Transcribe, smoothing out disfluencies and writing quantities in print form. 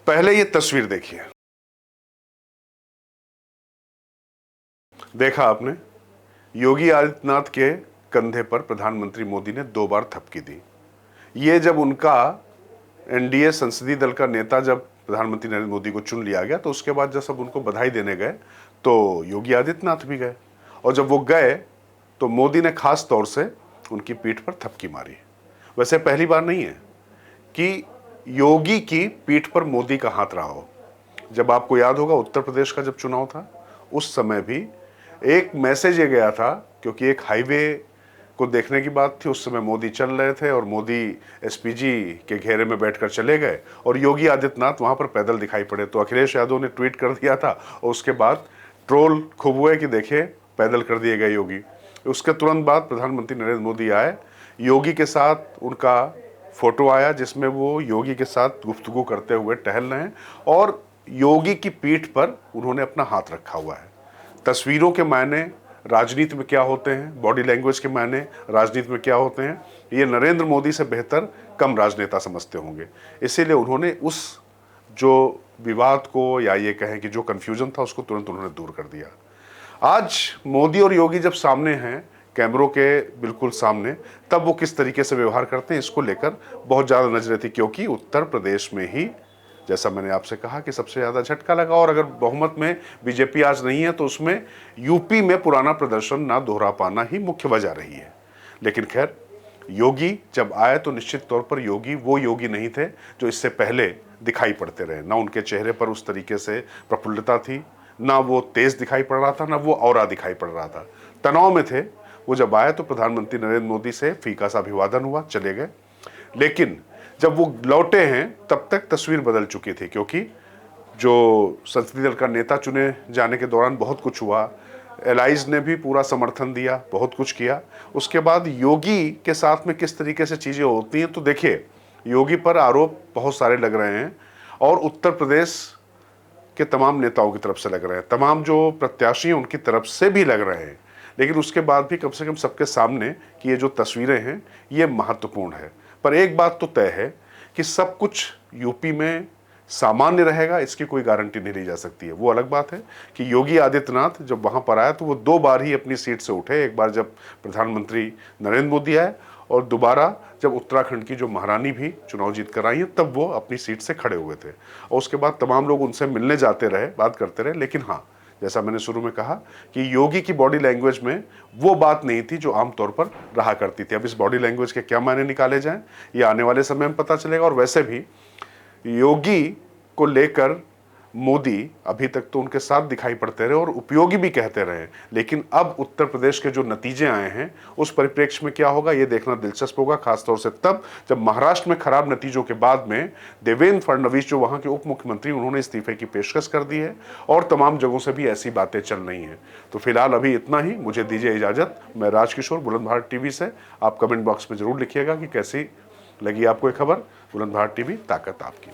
पहले ये तस्वीर देखिए, देखा आपने, योगी आदित्यनाथ के कंधे पर प्रधानमंत्री मोदी ने 2 बार थपकी दी। ये जब उनका एनडीए संसदीय दल का नेता जब प्रधानमंत्री नरेंद्र मोदी को चुन लिया गया, तो उसके बाद जब सब उनको बधाई देने गए तो योगी आदित्यनाथ भी गए, और जब वो गए तो मोदी ने खास तौर से उनकी पीठ पर थपकी मारी। वैसे पहली बार नहीं है कि योगी की पीठ पर मोदी का हाथ रहा हो। जब आपको याद होगा, उत्तर प्रदेश का जब चुनाव था, उस समय भी एक मैसेज ये गया था, क्योंकि एक हाईवे को देखने की बात थी। उस समय मोदी चल रहे थे और मोदी एसपीजी के घेरे में बैठकर चले गए और योगी आदित्यनाथ वहां पर पैदल दिखाई पड़े। तो अखिलेश यादव ने ट्वीट कर दिया था और उसके बाद ट्रोल खूब हुए कि देखिए पैदल कर दिए गए योगी। उसके तुरंत बाद प्रधानमंत्री नरेंद्र मोदी आए, योगी के साथ उनका फोटो आया जिसमें वो योगी के साथ गुफ्तगू करते हुए टहल रहे हैं और योगी की पीठ पर उन्होंने अपना हाथ रखा हुआ है। तस्वीरों के मायने राजनीति में क्या होते हैं, बॉडी लैंग्वेज के मायने राजनीति में क्या होते हैं, ये नरेंद्र मोदी से बेहतर कम राजनेता समझते होंगे। इसीलिए उन्होंने उस जो विवाद को, या ये कहें कि जो कन्फ्यूजन था, उसको तुरंत उन्होंने दूर कर दिया। आज मोदी और योगी जब सामने हैं, कैमरों के बिल्कुल सामने, तब वो किस तरीके से व्यवहार करते हैं, इसको लेकर बहुत ज़्यादा नजरें थी, क्योंकि उत्तर प्रदेश में ही, जैसा मैंने आपसे कहा, कि सबसे ज़्यादा झटका लगा। और अगर बहुमत में बीजेपी आज नहीं है तो उसमें यूपी में पुराना प्रदर्शन ना दोहरा पाना ही मुख्य वजह रही है। लेकिन खैर, योगी जब आए तो निश्चित तौर पर योगी वो योगी नहीं थे जो इससे पहले दिखाई पड़ते रहे। ना उनके चेहरे पर उस तरीके से प्रफुल्लता थी, ना वो तेज दिखाई पड़ रहा था, ना वो औरा दिखाई पड़ रहा था, तनाव में थे। वो जब आए तो प्रधानमंत्री नरेंद्र मोदी से फीका सा अभिवादन हुआ, चले गए। लेकिन जब वो लौटे हैं तब तक तस्वीर बदल चुकी थी, क्योंकि जो संसदीय दल का नेता चुने जाने के दौरान बहुत कुछ हुआ। एलाइज ने भी पूरा समर्थन दिया, बहुत कुछ किया। उसके बाद योगी के साथ में किस तरीके से चीज़ें होती हैं, तो देखिए, योगी पर आरोप बहुत सारे लग रहे हैं और उत्तर प्रदेश के तमाम नेताओं की तरफ से लग रहे हैं, तमाम जो प्रत्याशी हैं उनकी तरफ से भी लग रहे हैं। लेकिन उसके बाद भी कम से कम सबके सामने कि ये जो तस्वीरें हैं ये महत्वपूर्ण है। पर एक बात तो तय है कि सब कुछ यूपी में सामान्य रहेगा, इसकी कोई गारंटी नहीं ली जा सकती है। वो अलग बात है कि योगी आदित्यनाथ जब वहाँ पर आया तो वो 2 बार ही अपनी सीट से उठे। एक बार जब प्रधानमंत्री नरेंद्र मोदी आए और दोबारा जब उत्तराखंड की जो महारानी भी चुनाव जीत कर आई हैं, तब वो अपनी सीट से खड़े हुए थे। और उसके बाद तमाम लोग उनसे मिलने जाते रहे, बात करते रहे। लेकिन हाँ, जैसा मैंने शुरू में कहा कि योगी की बॉडी लैंग्वेज में वो बात नहीं थी जो आमतौर पर रहा करती थी। अब इस बॉडी लैंग्वेज के क्या मायने निकाले जाएं, ये आने वाले समय में पता चलेगा। और वैसे भी योगी को लेकर मोदी अभी तक तो उनके साथ दिखाई पड़ते रहे और उपयोगी भी कहते रहे। लेकिन अब उत्तर प्रदेश के जो नतीजे आए हैं उस परिप्रेक्ष्य में क्या होगा, ये देखना दिलचस्प होगा, खासतौर से तब जब महाराष्ट्र में खराब नतीजों के बाद में देवेंद्र फडणवीस, जो वहां के उप मुख्यमंत्री, उन्होंने इस्तीफे की पेशकश कर दी है और तमाम जगहों से भी ऐसी बातें चल रही हैं। तो फिलहाल अभी इतना ही, मुझे दीजिए इजाजत। मैं राजकिशोर, बुलंद भारत टीवी से। आप कमेंट बॉक्स में जरूर लिखिएगा कि कैसी लगी आपको ये खबर। बुलंद भारत टीवी, ताकत आपकी।